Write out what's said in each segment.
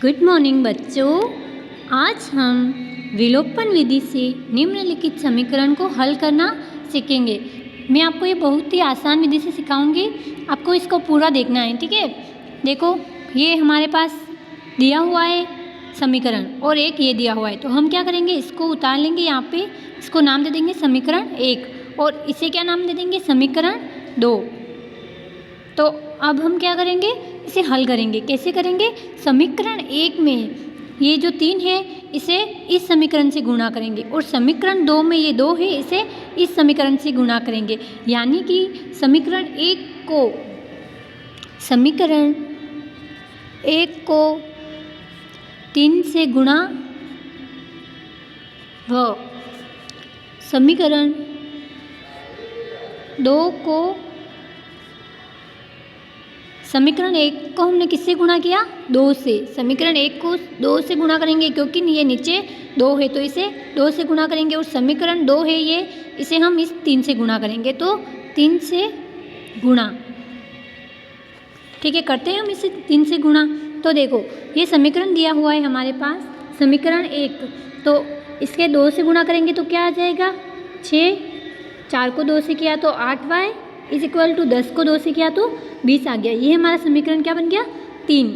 Good morning बच्चों। आज हम विलोपन विधि से निम्नलिखित समीकरण को हल करना सीखेंगे। मैं आपको ये बहुत ही आसान विधि से सिखाऊंगी, आपको इसको पूरा देखना है, ठीक है। देखो, ये हमारे पास दिया हुआ है समीकरण और एक ये दिया हुआ है, तो हम क्या करेंगे, इसको उतार लेंगे यहाँ पे, इसको नाम दे देंगे समीकरण 1 और इसे क्या नाम दे देंगे, समीकरण 2। तो अब हम क्या करेंगे, इसे हल करेंगे। कैसे करेंगे, समीकरण 1 में ये जो 3 है इसे इस समीकरण से गुणा करेंगे और समीकरण 2 में ये 2 है, इसे इस समीकरण से गुणा करेंगे। यानी कि समीकरण 1 को 3 से गुणा व समीकरण 2 को, समीकरण 1 को हमने किससे गुणा किया, 2 से। समीकरण 1 को 2 से गुणा करेंगे क्योंकि ये नीचे 2 है, तो इसे 2 से गुणा करेंगे। और समीकरण 2 है ये, इसे हम इस 3 से गुणा करेंगे, तो 3 से गुणा, ठीक है। करते हैं हम इसे 3 से गुणा। तो देखो, ये समीकरण दिया हुआ है हमारे पास, समीकरण 1, तो इसके 2 से गुणा करेंगे तो क्या आ जाएगा, 6। 4 को 2 से किया तो 8y इज इक्वल टू 10 को 2 से किया तो 20 आ गया। ये हमारा समीकरण क्या बन गया, 3।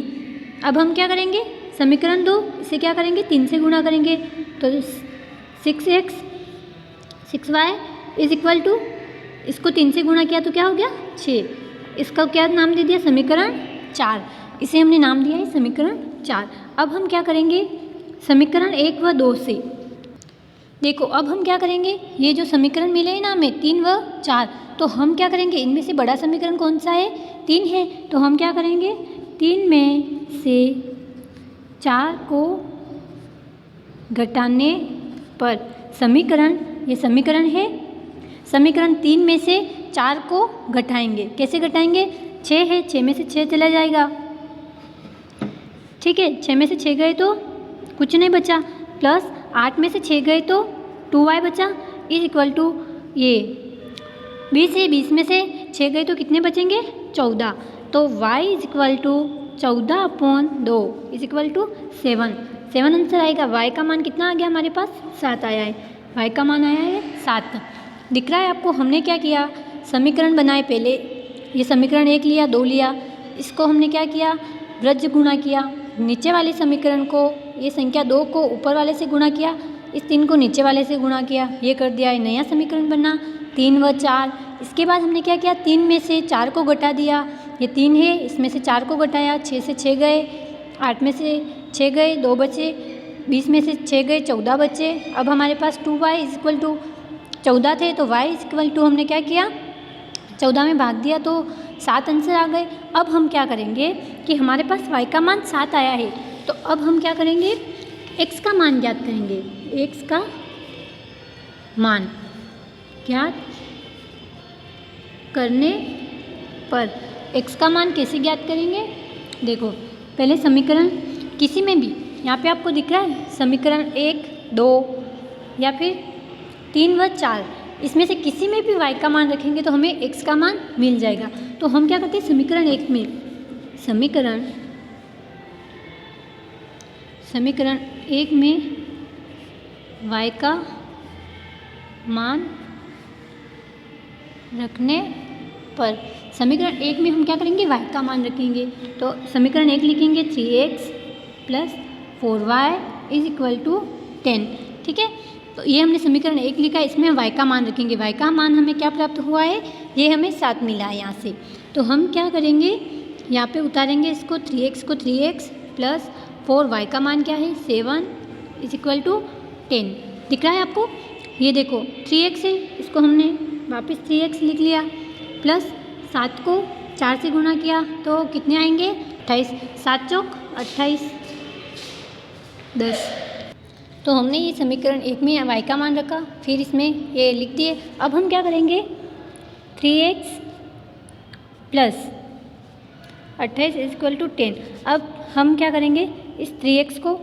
अब हम क्या करेंगे, समीकरण 2, इसे क्या करेंगे, 3 से गुणा करेंगे तो 6x 6y is equal to, इसको 3 से गुणा किया तो क्या हो गया, 6। इसका क्या नाम दे दिया, समीकरण 4। इसे हमने नाम दिया है समीकरण 4। अब हम क्या करेंगे, समीकरण 1 व 2 से, देखो अब हम क्या करेंगे, ये जो समीकरण मिले हैं ना हमें 3 व 4, तो हम क्या करेंगे, इनमें से बड़ा समीकरण कौन सा है, 3 है, तो हम क्या करेंगे, 3 में से 4 को घटाने पर समीकरण, ये समीकरण है, समीकरण 3 में से 4 को घटाएंगे। कैसे घटाएंगे, 6 है, 6 में से 6 चला जाएगा, ठीक है। 6 में से 6 गए तो कुछ नहीं बचा, प्लस 8 में से 6 गए तो 2y बचा इज इक्वल टू, ये 20 है, 20 में से 6 गए तो कितने बचेंगे, 14। तो y is equal to 14/2 is equal to 7 answer आएगा। y का मान कितना आ गया हमारे पास, 7 आया है, y का मान आया है 7। दिख रहा है आपको, हमने क्या किया, समीकरण बनाए पहले, ये समीकरण 1 लिया, 2 लिया, इसको हमने क्या किया, वृज्ज गुणा किया, नीचे वाले समीकरण को, ये संख्या 2 को ऊपर वाले से गुणा किया, इस 3 को नीचे वाले से गुणा किया, ये कर दिया, नया समीकरण बना 3 व 4। इसके बाद हमने क्या किया, 3 में से 4 को घटा दिया, ये 3 है, इसमें से 4 को घटाया, 6 से 6 गए, 8 में से 6 गए, 2 बचे, 20 में से 6 गए, 14 बचे। अब हमारे पास 2y इज इक्वल टू 14 थे, तो y इज इक्वल टू हमने क्या किया, 14 में भाग दिया तो 7 आंसर आ गए। अब हम क्या करेंगे कि हमारे पास y का मान 7 आया है, तो अब हम क्या करेंगे, x का मान ज्ञात करेंगे। x का मान ज्ञात करने पर, x का मान कैसे ज्ञात करेंगे, देखो पहले समीकरण किसी में भी, यहाँ पे आपको दिख रहा है समीकरण 1, 2 या फिर 3 व 4, इसमें से किसी में भी y का मान रखेंगे तो हमें x का मान मिल जाएगा। तो हम क्या करते हैं, समीकरण 1 में, समीकरण 1 में y का मान रखने पर, समीकरण 1 में हम क्या करेंगे, y का मान रखेंगे, तो समीकरण 1 लिखेंगे 3x + 4y is equal to 10, ठीक है। तो ये हमने समीकरण 1 लिखा है, इसमें y का मान रखेंगे, y का मान हमें क्या प्राप्त हुआ है, ये हमें 7 मिला है यहाँ से। तो हम क्या करेंगे, यहाँ पे उतारेंगे इसको, 3x को 3x + 4y का मान क्या है, 7 इज इक्वल टू 10। दिख रहा है आपको, ये देखो 3x है, इसको हमने वापस 3x लिख लिया, प्लस 7 को 4 से गुणा किया तो कितने आएंगे, 28, 7 चौक 28, 10। तो हमने ये समीकरण 1 में y का मान रखा, फिर इसमें ये लिख दिए। अब हम क्या करेंगे, 3x + 28 इज इक्वल टू 10। अब हम क्या करेंगे, इस 3x को